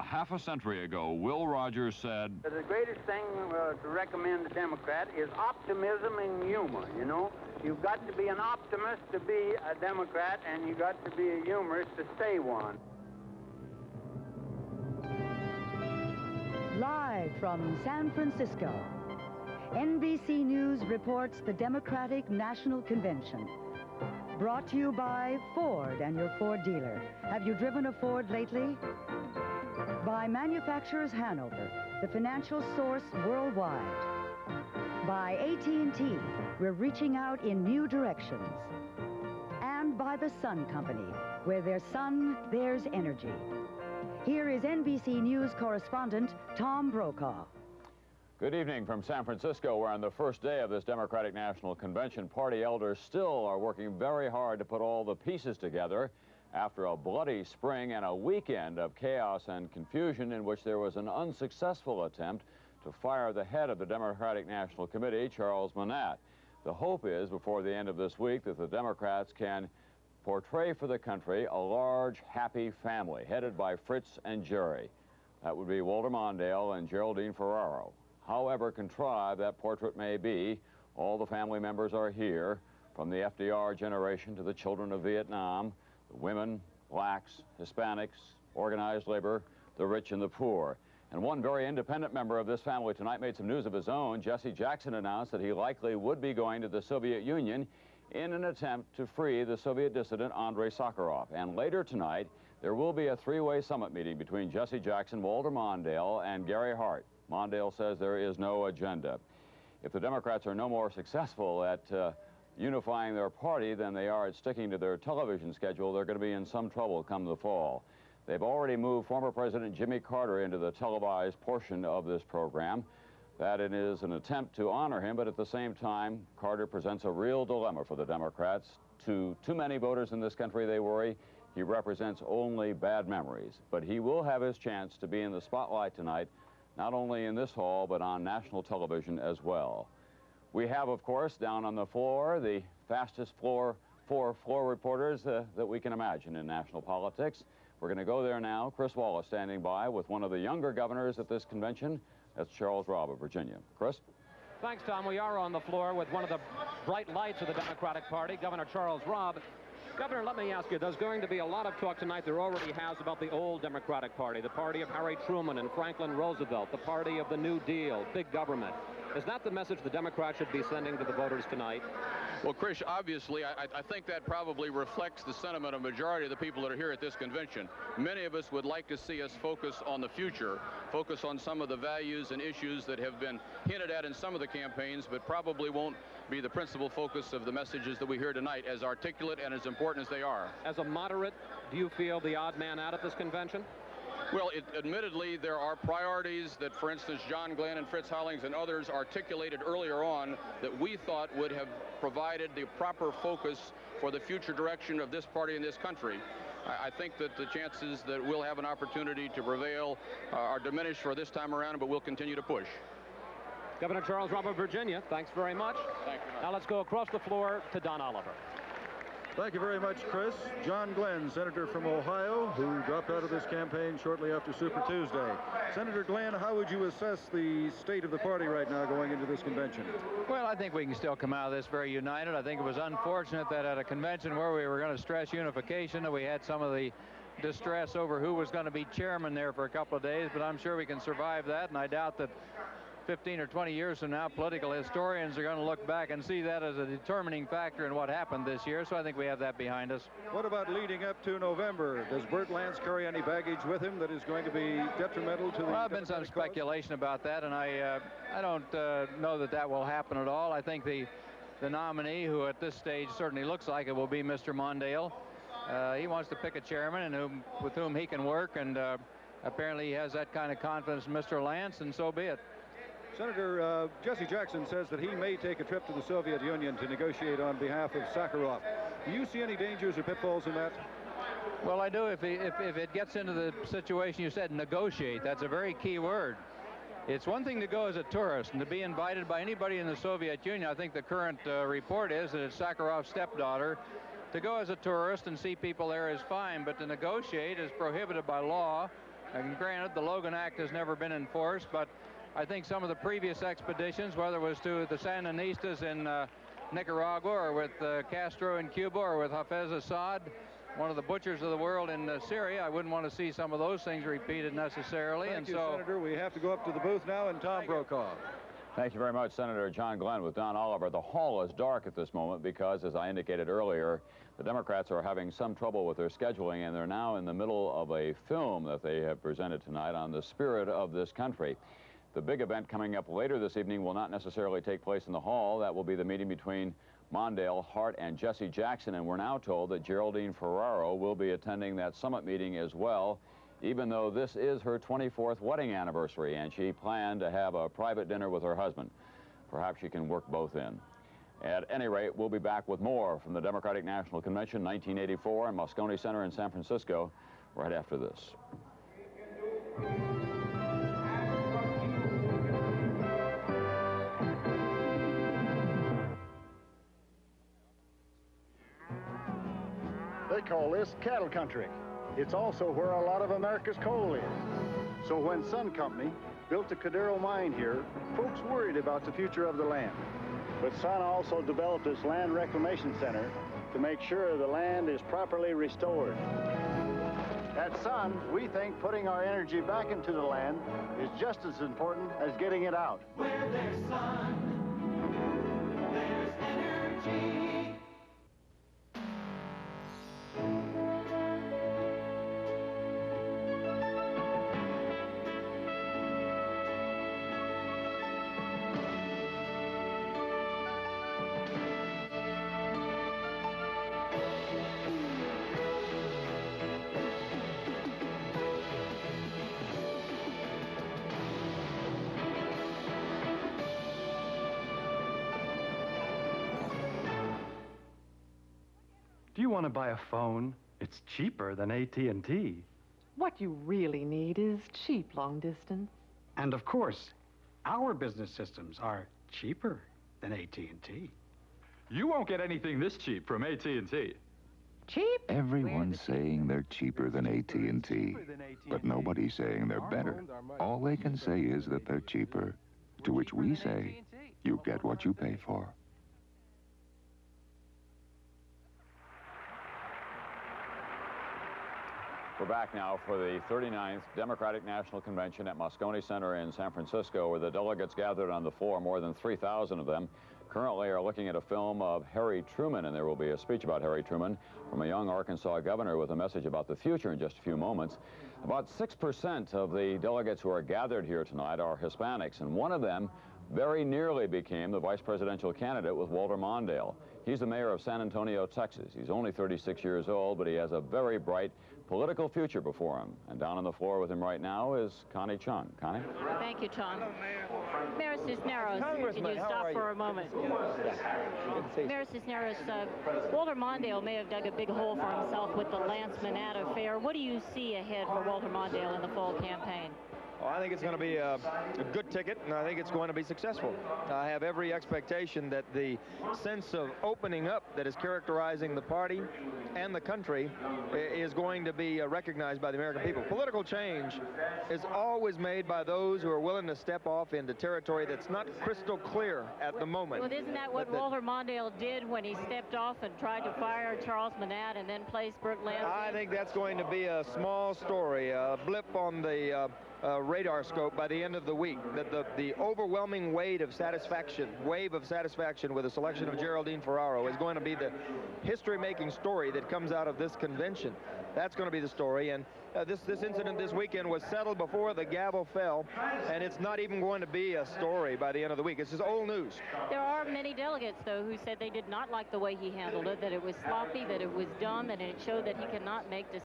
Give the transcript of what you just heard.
half a century ago, Will Rogers said, The greatest thing to recommend a Democrat is optimism and humor, you know. You've got to be an optimist to be a Democrat, and you've got to be a humorist to stay one. Live from San Francisco, NBC News reports the Democratic National Convention. Brought to you by Ford and your Ford dealer. Have you driven a Ford lately? By Manufacturers Hanover, the financial source worldwide. By AT&T, we're reaching out in new directions. And by the Sun Company, where there's sun, there's energy. Here is NBC News correspondent Tom Brokaw. Good evening from San Francisco, where on the first day of this Democratic National Convention, party elders still are working very hard to put all the pieces together after a bloody spring and a weekend of chaos and confusion in which there was an unsuccessful attempt to fire the head of the Democratic National Committee, Charles Manat. The hope is, before the end of this week, that the Democrats can portray for the country a large, happy family headed by Fritz and Jerry. That would be Walter Mondale and Geraldine Ferraro. However contrived that portrait may be, all the family members are here, from the FDR generation to the children of Vietnam, the women, blacks, Hispanics, organized labor, the rich and the poor. And one very independent member of this family tonight made some news of his own. Jesse Jackson announced that he likely would be going to the Soviet Union in an attempt to free the Soviet dissident Andrei Sakharov. And later tonight, there will be a three-way summit meeting between Jesse Jackson, Walter Mondale, and Gary Hart. Mondale says there is no agenda. If the Democrats are no more successful at unifying their party than they are at sticking to their television schedule, they're going to be in some trouble come the fall. They've already moved former President Jimmy Carter into the televised portion of this program. That it is an attempt to honor him, but at the same time, Carter presents a real dilemma for the Democrats. To too many voters in this country, they worry, he represents only bad memories. But he will have his chance to be in the spotlight tonight, not only in this hall, but on national television as well. We have, of course, down on the floor, the fastest four floor reporters that we can imagine in national politics. We're going to go there now. Chris Wallace standing by with one of the younger governors at this convention. That's Charles Robb of Virginia. Chris? Thanks, Tom. We are on the floor with one of the bright lights of the Democratic Party, Governor Charles Robb. Governor, let me ask you, there's going to be a lot of talk tonight, there already has, about the old Democratic Party, the party of Harry Truman and Franklin Roosevelt, the party of the New Deal, big government. Is that the message the Democrats should be sending to the voters tonight? Well, Chris, obviously, I think that probably reflects the sentiment of a majority of the people that are here at this convention. Many of us would like to see us focus on the future, focus on some of the values and issues that have been hinted at in some of the campaigns, but probably won't be the principal focus of the messages that we hear tonight, as articulate and as important as they are. As a moderate, do you feel the odd man out at this convention? Well, admittedly, there are priorities that, for instance, John Glenn and Fritz Hollings and others articulated earlier on that we thought would have provided the proper focus for the future direction of this party in this country. I think that the chances that we'll have an opportunity to prevail are diminished for this time around, but we'll continue to push. Governor Charles Robb of Virginia, thanks very much. Thank you. Now let's go across the floor to Don Oliver. Thank you very much, Chris. John Glenn, senator from Ohio, who dropped out of this campaign shortly after Super Tuesday. Senator Glenn, how would you assess the state of the party right now going into this convention? Well, I think we can still come out of this very united. I think it was unfortunate that at a convention where we were going to stress unification, that we had some of the distress over who was going to be chairman there for a couple of days, but I'm sure we can survive that, and I doubt that 15 or 20 years from now, political historians are going to look back and see that as a determining factor in what happened this year, so I think we have that behind us. What about leading up to November? Does Burt Lance carry any baggage with him that is going to be detrimental to the... Well, there have been some speculation about that, and I don't know that that will happen at all. I think the nominee, who at this stage certainly looks like it will be Mr. Mondale, he wants to pick a chairman and with whom he can work, and apparently he has that kind of confidence in Mr. Lance, and so be it. Senator Jesse Jackson says that he may take a trip to the Soviet Union to negotiate on behalf of Sakharov. Do you see any dangers or pitfalls in that? Well, I do. If it gets into the situation you said, negotiate, that's a very key word. It's one thing to go as a tourist and to be invited by anybody in the Soviet Union. I think the current report is that it's Sakharov's stepdaughter. To go as a tourist and see people there is fine, but to negotiate is prohibited by law. And granted, the Logan Act has never been enforced, but I think some of the previous expeditions, whether it was to the Sandinistas in Nicaragua or with Castro in Cuba or with Hafez Assad, one of the butchers of the world in Syria, I wouldn't want to see some of those things repeated necessarily. Thank you, Senator. We have to go up to the booth now, and Tom Brokaw. Thank you very much, Senator John Glenn with Don Oliver. The hall is dark at this moment because, as I indicated earlier, the Democrats are having some trouble with their scheduling, and they're now in the middle of a film that they have presented tonight on the spirit of this country. The big event coming up later this evening will not necessarily take place in the hall. That will be the meeting between Mondale, Hart, and Jesse Jackson, and we're now told that Geraldine Ferraro will be attending that summit meeting as well, even though this is her 24th wedding anniversary, and she planned to have a private dinner with her husband. Perhaps she can work both in. At any rate, we'll be back with more from the Democratic National Convention 1984 in Moscone Center in San Francisco right after this. They call this cattle country. It's also where a lot of America's coal is. So when Sun Company built the Cordero mine here, folks worried about the future of the land. But Sun also developed this land reclamation center to make sure the land is properly restored. At Sun, we think putting our energy back into the land is just as important as getting it out. Where there's sun, there's energy. Do you want to buy a phone? It's cheaper than AT&T. What you really need is cheap long distance. And of course, our business systems are cheaper than AT&T. You won't get anything this cheap from AT&T. Cheap? Everyone's saying they're cheaper than AT&T, but nobody's saying they're better. All they can say is that they're cheaper, to which we say, you get what you pay for. We're back now for the 39th Democratic National Convention at Moscone Center in San Francisco, where the delegates gathered on the floor, more than 3,000 of them, currently are looking at a film of Harry Truman, and there will be a speech about Harry Truman from a young Arkansas governor with a message about the future in just a few moments. About 6% of the delegates who are gathered here tonight are Hispanics, and one of them very nearly became the vice presidential candidate with Walter Mondale. He's the mayor of San Antonio, Texas. He's only 36 years old, but he has a very bright political future before him. And down on the floor with him right now is Connie Chung. Connie? Thank you, Tom. Mayor Cisneros, can you stop for a moment? Mayor Cisneros, Walter Mondale may have dug a big hole for himself with the Lance Manat affair. What do you see ahead for Walter Mondale in the fall campaign? Well, I think it's going to be a good ticket, and I think it's going to be successful. I have every expectation that the sense of opening up that is characterizing the party and the country is going to be recognized by the American people. Political change is always made by those who are willing to step off into territory that's not crystal clear at the moment. Well, isn't that what Walter Mondale did when he stepped off and tried to fire Charles Manat and then place Burt Lansing? I think that's going to be a small story, a blip on the radar scope by the end of the week. That the overwhelming wave of satisfaction with the selection of Geraldine Ferraro is going to be the history-making story that comes out of this convention. That's going to be the story, and this incident this weekend was settled before the gavel fell, and it's not even going to be a story by the end of the week. It's just old news. There are many delegates, though, who said they did not like the way he handled it, that it was sloppy, that it was dumb, and it showed that he cannot make decisions.